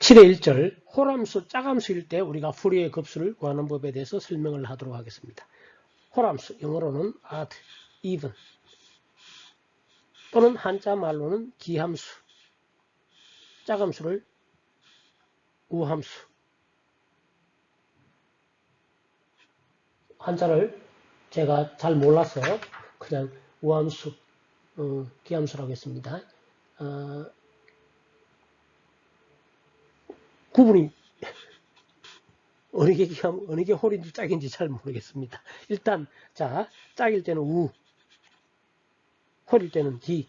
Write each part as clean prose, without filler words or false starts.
7의 1절 홀함수 짝함수일 때 우리가 풀이의 급수를 구하는 법에 대해서 설명을 하도록 하겠습니다. 홀함수 영어로는 odd, even 또는 한자 말로는 기함수, 짝함수를 우함수, 한자를 제가 잘 몰라서 그냥 우함수, 기함수라고 했습니다. 구분이 어느 게 기함, 어느 게 홀인지 짝인지 잘 모르겠습니다. 일단 자, 짝일 때는 우, 홀일 때는 기.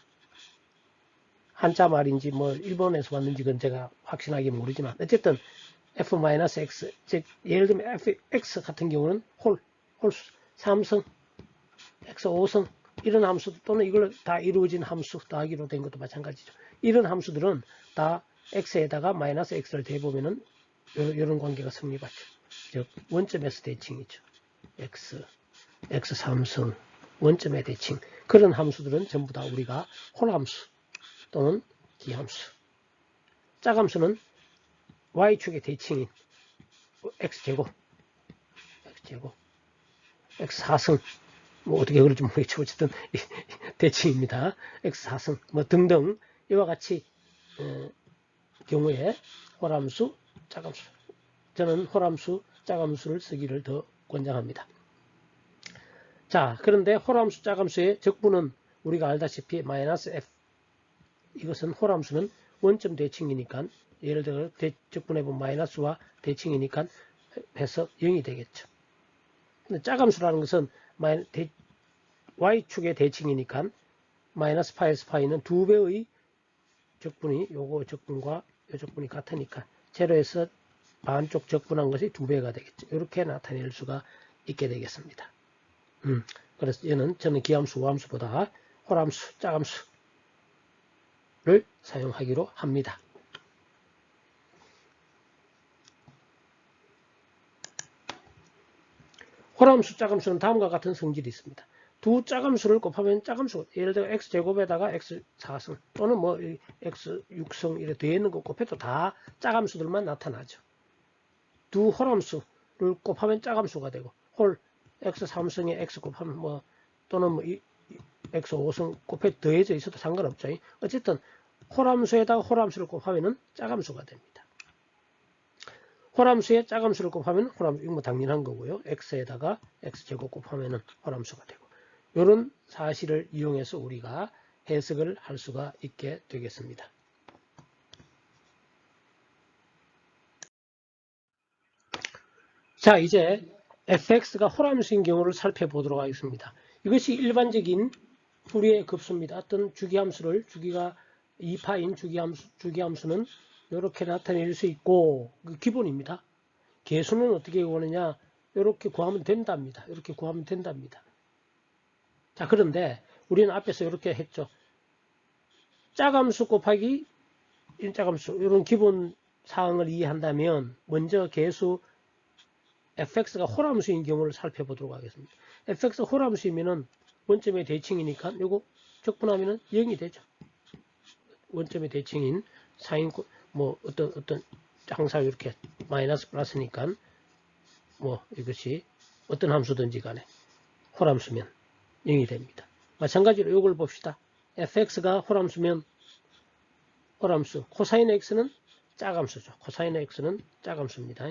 한자 말인지 뭐 일본에서 왔는지 그건 제가 확신하게 모르지만 어쨌든 f-x, 즉 예를 들면 fx 같은 경우는 홀수, 3성, x 5성 이런 함수 또는 이걸 다 이루어진 함수 더하기로 된 것도 마찬가지죠. 이런 함수들은 다 x에다가 마이너스 x를 대보면은 이런 관계가 성립하죠. 즉 원점에서 대칭이죠. x 3성 원점의 대칭. 그런 함수들은 전부 다 우리가 홀함수 또는 기함수. 짝함수는 y축의 대칭인 x제곱, x4승, 뭐 어떻게 그럴지 모르겠죠. 어쨌든 대칭입니다. x4승, 뭐 등등 이와 같이 경우에 홀함수, 짝함수. 저는 홀함수, 짝함수를 쓰기를 더 권장합니다. 자, 그런데 홀함수, 짝함수의 적분은 우리가 알다시피 마이너스 f. 이것은 홀함수는 원점 대칭이니까 예를 들어 적분해본 마이너스와 대칭이니까 해서 0이 되겠죠. 근데 짝함수라는 것은 y축의 대칭이니까 마이너스 파에서 파이는 2배의 적분이 요거 적분과 요 적분이 같으니까 제로에서 반쪽 적분한 것이 2배가 되겠죠. 이렇게 나타낼 수가 있게 되겠습니다. 그래서 저는 기함수, 우함수보다 홀함수, 짝함수를 사용하기로 합니다. 홀함수, 짝함수는 다음과 같은 성질이 있습니다. 두 짝함수를 곱하면 짝함수, 예를 들어 x제곱에다가 x4승 또는 뭐 x6승 이렇게 되어 있는 거 곱해도 다 짝함수들만 나타나죠. 두 홀함수를 곱하면 짝함수가 되고 홀 x3승에 x 곱하면 뭐 또는 뭐 x5승 곱해 더해져 있어도 상관없죠. 어쨌든 홀함수에다가 홀함수를 곱하면 짝함수가 됩니다. 홀함수에 짝함수를 곱하면 홀함수, 이거 뭐 당연한 거고요. x에다가 x제곱 곱하면 홀함수가 되고 이런 사실을 이용해서 우리가 해석을 할 수가 있게 되겠습니다. 자, 이제 fx가 홀함수인 경우를 살펴보도록 하겠습니다. 이것이 일반적인 풀이의 급수입니다. 어떤 주기함수를 주기가 2파인 주기함수는 이렇게 나타낼 수 있고 그 기본입니다. 계수는 어떻게 구하느냐? 이렇게 구하면 된답니다. 이렇게 구하면 된답니다. 자, 그런데 우리는 앞에서 이렇게 했죠. 짝함수 곱하기 짝함수 이런 기본 사항을 이해한다면 먼저 계수 fx가 홀함수인 경우를 살펴보도록 하겠습니다. fx 홀함수이면은 원점의 대칭이니까 이거 적분하면은 0이 되죠. 원점의 대칭인 사인 뭐 어떤 항상 이렇게 마이너스 플러스니까 뭐 이것이 어떤 함수든지 간에 홀함수면 0이 됩니다. 마찬가지로 이걸 봅시다. fx가 홀함수면 홀함수 코사인 x는 짝함수죠. 코사인 x는 짝함수입니다.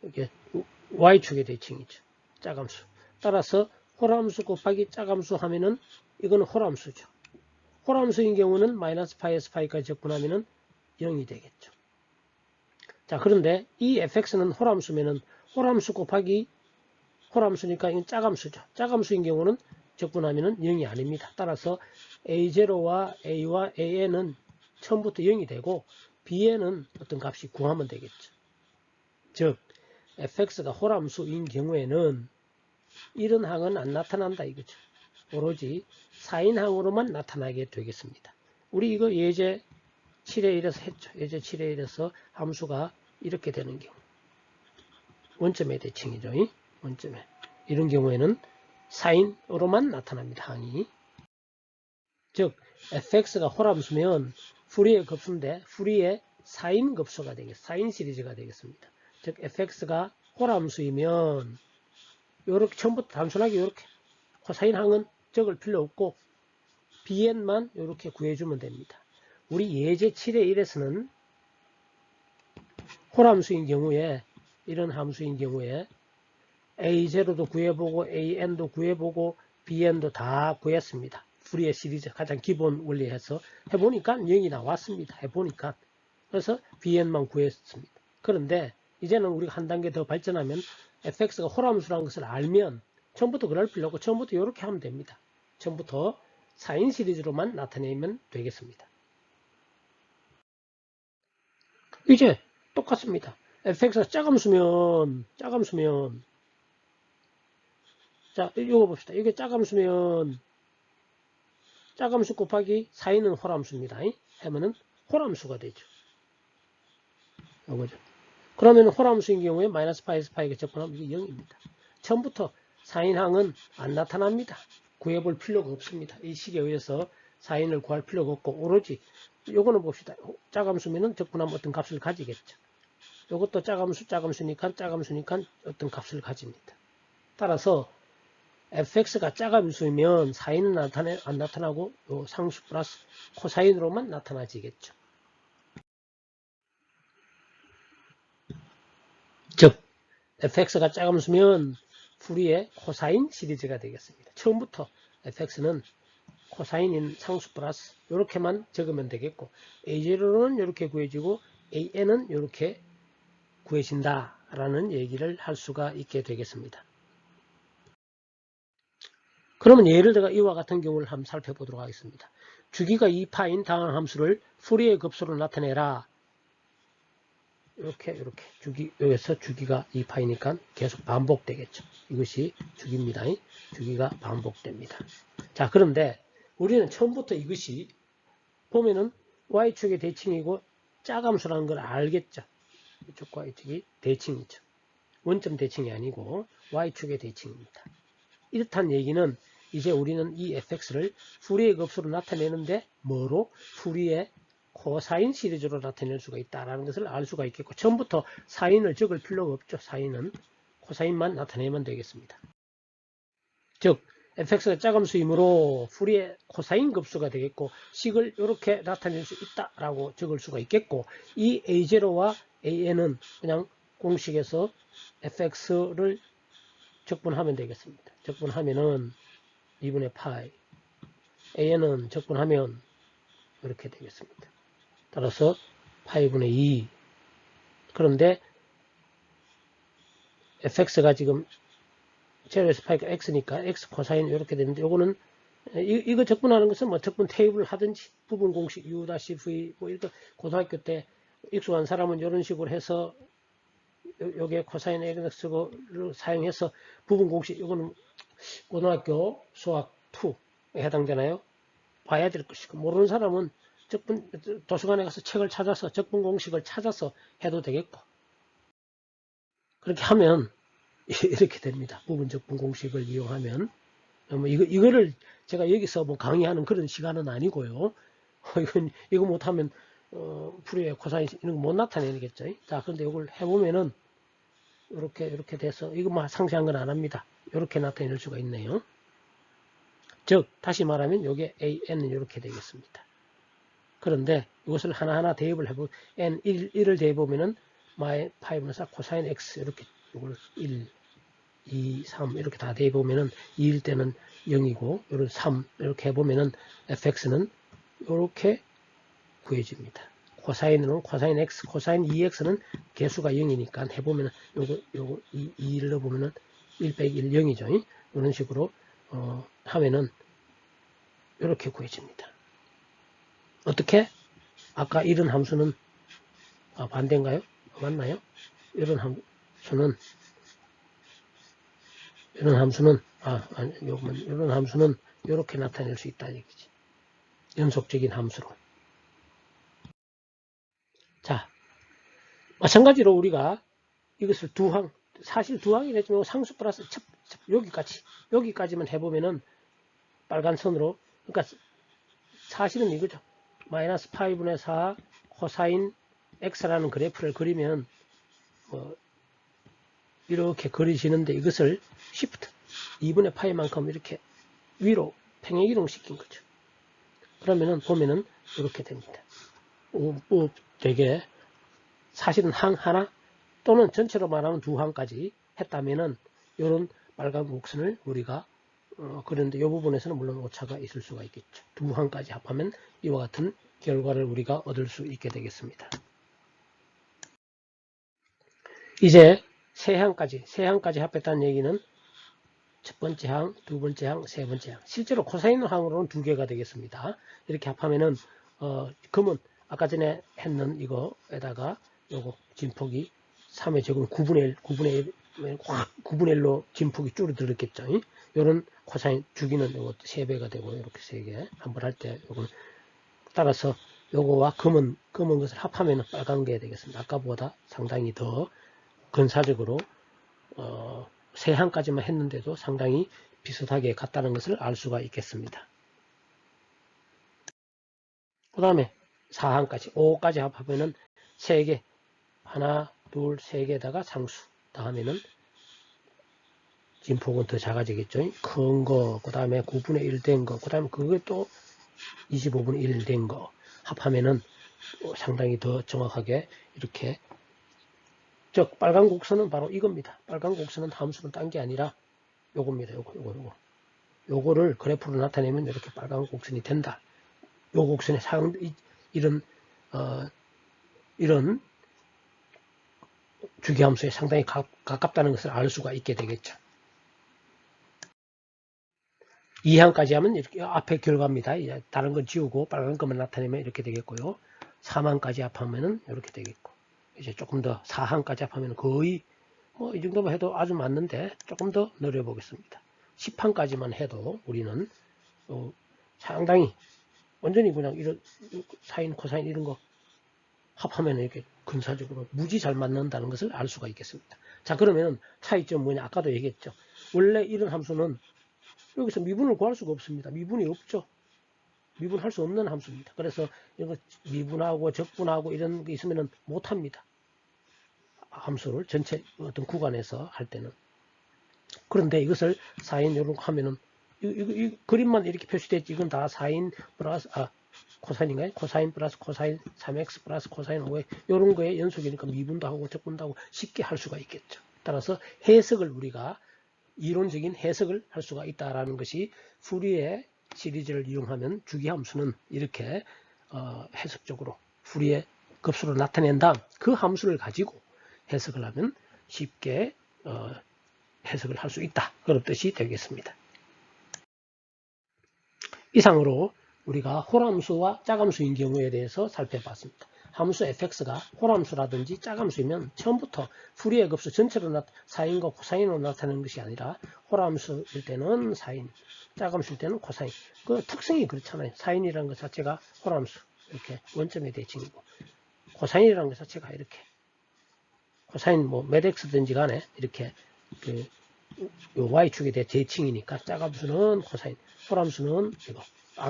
이게 y축의 대칭이죠. 짝함수. 따라서 홀함수 곱하기 짝함수 하면은 이거는 홀함수죠. 홀함수인 경우는 마이너스 파에서 파이까지 적분하면은 0이 되겠죠. 자, 그런데 이 fx는 홀함수면은 홀함수 곱하기 홀함수니까 이건 짝함수죠. 짝함수인 경우는 적분하면은 0이 아닙니다. 따라서 a0와 a와 an은 처음부터 0이 되고 b에는 어떤 값이 구하면 되겠죠. 즉 fx가 홀함수인 경우에는 이런 항은 안 나타난다 이거죠. 오로지 사인항으로만 나타나게 되겠습니다. 우리 이거 예제 7에 1에서 했죠. 예제 7에 1에서 함수가 이렇게 되는 경우 원점의 대칭이죠. 원점에 이런 경우에는 사인으로만 나타납니다. 항이. 즉 fx가 홀함수면 풀이의 급수인데 풀이의 사인 급수가 되겠습니다. 사인 시리즈가 되겠습니다. 즉 fx가 호람수이면 이렇게 처음부터 단순하게 이렇게 코사인 항은 적을 필요 없고 bn만 이렇게 구해주면 됩니다. 우리 예제 7의 1에서는 호람수인 경우에 이런 함수인 경우에 a0도 구해보고 an도 구해보고 bn도 다 구했습니다. 풀이의 시리즈 가장 기본 원리에서 해보니까 0이 나왔습니다. 해보니까 그래서 bn만 구했습니다. 그런데 이제는 우리가 한 단계 더 발전하면 fx가 호람수라는 것을 알면 처음부터 그럴 필요 없고 처음부터 이렇게 하면 됩니다. 처음부터 사인 시리즈로만 나타내면 되겠습니다. 이제 똑같습니다. fx가 짜감수면 자 이거 봅시다. 이게 짜감수면 짜감수 곱하기 사인은 호람수입니다. 하면은 호람수가 되죠. 요거죠. 그러면 호람수인 경우에 마이너스 파이에서 파이가 접근하면 이게 0입니다. 처음부터 사인항은 안 나타납니다. 구해볼 필요가 없습니다. 이 식에 의해서 사인을 구할 필요가 없고 오로지 요거는 봅시다. 짜감수면은 접근하면 어떤 값을 가지겠죠. 요것도 짜감수니까 어떤 값을 가집니다. 따라서 fx가 짜감수이면 사인은 안 나타나고 요 상수 플러스 코사인으로만 나타나지겠죠. 즉 fx가 짜감수면 풀이의 코사인 시리즈가 되겠습니다. 처음부터 fx는 코사인인 상수 플러스 이렇게만 적으면 되겠고 a0는 이렇게 구해지고 an은 이렇게 구해진다라는 얘기를 할 수가 있게 되겠습니다. 그러면 예를 들어 이와 같은 경우를 한번 살펴보도록 하겠습니다. 주기가 2파인 다음 함수를 풀이의 급수로 나타내라. 이렇게 여기서 주기가 2파이니까 계속 반복되겠죠. 이것이 주기입니다. 주기가 반복됩니다. 자, 그런데 우리는 처음부터 이것이 보면은 y축의 대칭이고 짜감수라는 걸 알겠죠. 이쪽과 이쪽이 대칭이죠. 원점 대칭이 아니고 y축의 대칭입니다. 이렇단 얘기는 이제 우리는 이 fx를 풀이의 급수로 나타내는데 뭐로? 풀이의 코사인 시리즈로 나타낼 수가 있다는 것을 알 수가 있겠고 처음부터 사인을 적을 필요가 없죠. 사인은 코사인만 나타내면 되겠습니다. 즉 fx가 짜감수이므로 풀이의 코사인 급수가 되겠고 식을 이렇게 나타낼 수 있다라고 적을 수가 있겠고 이 a0와 an은 그냥 공식에서 fx를 적분하면 되겠습니다. 적분하면은 2분의 파이 an은 적분하면 이렇게 되겠습니다. 따라서 파이분의 2 그런데 fx가 지금 0에서 파이가 x니까 x 코사인 이렇게 되는데 요거는 이거 적분하는 것은 뭐 적분 테이블 하든지 부분 공식 u-v 뭐 이렇게 고등학교 때 익숙한 사람은 이런 식으로 해서 요게 코사인 x를 사용해서 부분 공식 이거는 고등학교 수학 2에 해당되나요? 봐야 될 것이고 모르는 사람은 적분 도서관에 가서 책을 찾아서 적분 공식을 찾아서 해도 되겠고 그렇게 하면 이렇게 됩니다. 부분 적분 공식을 이용하면 이거를 제가 여기서 뭐 강의하는 그런 시간은 아니고요. 이거 못하면 풀이의 코사인 이런 거 못 나타내겠죠. 자, 그런데 이걸 해보면은 이렇게 돼서 이거 뭐 상세한 건 안 합니다. 이렇게 나타낼 수가 있네요. 즉 다시 말하면 이게 an은 이렇게 되겠습니다. 그런데 이것을 하나하나 대입을 해보면 n1을 대입해보면은 파이분의 4 코사인 x 이렇게 이걸 1, 2, 3 이렇게 다 대입해보면은 2일 때는 0이고 이런 3 이렇게 해보면은 fx는 이렇게 구해집니다. 코사인으로 코사인 x, 코사인 2x는 개수가 0이니까 해보면은 요거 2를 넣어보면은 1 빼기 1, 0이죠. 이런 식으로 하면은 이렇게 구해집니다. 어떻게? 아까 이런 함수는 반대인가요? 맞나요? 이런 함수는 이런 함수는 이렇게 나타낼 수 있다 얘기지. 연속적인 함수로. 자, 마찬가지로 우리가 이것을 사실 두 항이 되지만 상수 플러스 여기까지만 해보면은 빨간 선으로 그러니까 사실은 이거죠. 마이너스 파이분의 4 코사인 x라는 그래프를 그리면 이렇게 그리시는데 이것을 Shift 2분의 파이만큼 이렇게 위로 평행이동 시킨 거죠. 그러면은 보면은 이렇게 됩니다. 되게 사실은 항 하나 또는 전체로 말하면 두 항까지 했다면은 이런 빨간 곡선을 우리가 그런데 이 부분에서는 물론 오차가 있을 수가 있겠죠. 두 항까지 합하면 이와 같은 결과를 우리가 얻을 수 있게 되겠습니다. 이제 세 항까지 합했다는 얘기는 첫 번째 항, 두 번째 항, 세 번째 항. 실제로 코사인 항으로는 두 개가 되겠습니다. 이렇게 합하면은 그러면 아까 전에 했는 이거에다가 요거 진폭이 3의 제곱 9분의 1로 진폭이 줄어들었겠죠. 요런 코사인 주기는 요거 3배가 되고 이렇게 3개 한번 할 때 요건 따라서 요거와 검은 것을 합하면 빨간 게 되겠습니다. 아까보다 상당히 더 근사적으로 세 항까지만 했는데도 상당히 비슷하게 같다는 것을 알 수가 있겠습니다. 그 다음에 4항까지, 5까지 합하면은 3개, 하나, 둘, 3개에다가 상수. 다음에는 진폭은 더 작아지겠죠. 큰 거, 그 다음에 9분의 1 된 거, 그 다음에 그게 또 25분의 1 된 거 합하면은 상당히 더 정확하게 이렇게 즉 빨간 곡선은 바로 이겁니다. 빨간 곡선은 함수는 딴 게 아니라 요겁니다. 요거를 그래프로 나타내면 이렇게 빨간 곡선이 된다. 요 곡선의 이런 주기함수에 상당히 가깝다는 것을 알 수가 있게 되겠죠. 2항까지 하면 이렇게 앞에 결과입니다. 이제 다른 건 지우고 빨간 것만 나타내면 이렇게 되겠고요. 3항까지 합하면은 이렇게 되겠고, 이제 조금 더 4항까지 합하면 거의 이 정도만 해도 아주 맞는데 조금 더 늘려보겠습니다. 10항까지만 해도 우리는 상당히 완전히 그냥 이런 사인, 코사인 이런 거 합하면 이렇게 근사적으로 무지 잘 맞는다는 것을 알 수가 있겠습니다. 자, 그러면 차이점 뭐냐? 아까도 얘기했죠. 원래 이런 함수는 여기서 미분을 구할 수가 없습니다. 미분이 없죠. 미분할 수 없는 함수입니다. 그래서 이거 미분하고 적분하고 이런 게 있으면 못합니다. 함수를 전체 어떤 구간에서 할 때는. 그런데 이것을 사인 이런 거 하면은 이 그림만 이렇게 표시됐지 이건 다 사인 플러스 코사인인가요? 코사인 플러스 코사인 3x 플러스 코사인 5x 이런 거에 연속이니까 미분도 하고 적분도 하고 쉽게 할 수가 있겠죠. 따라서 해석을 우리가 이론적인 해석을 할 수가 있다라는 것이 푸리에 시리즈를 이용하면 주기함수는 이렇게 해석적으로 푸리에 급수로 나타낸 다음 그 함수를 가지고 해석을 하면 쉽게 해석을 할 수 있다. 그런 뜻이 되겠습니다. 이상으로 우리가 홀함수와 짝함수인 경우에 대해서 살펴봤습니다. 함수 fx가 홀함수라든지 짝함수이면 처음부터 푸리의 급수 전체로 사인과 코사인으로 나타내는 것이 아니라 홀함수일 때는 사인, 짝함수일 때는 코사인. 그 특성이 그렇잖아요. 사인이라는 것 자체가 홀함수, 이렇게 원점의 대칭이고 코사인이라는 것 자체가 이렇게 코사인 몇 x든지 간에 이렇게 요 y축에 대해 대칭이니까 짝함수는 코사인, 홀함수는 이거.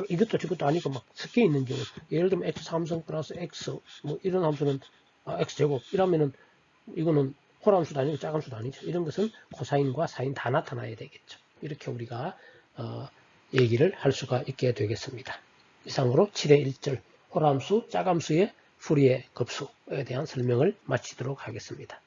이것도 저것도 아니고 막 섞여 있는 경우, 예를 들면 x 3성 플러스 x 이런 함수는 x 제곱 이러면은 이거는 홀함수도 아니고 짝함수도 아니죠. 이런 것은 코사인과 사인 다 나타나야 되겠죠. 이렇게 우리가 얘기를 할 수가 있게 되겠습니다. 이상으로 7의 1절 홀함수, 짝함수의 푸리의 급수에 대한 설명을 마치도록 하겠습니다.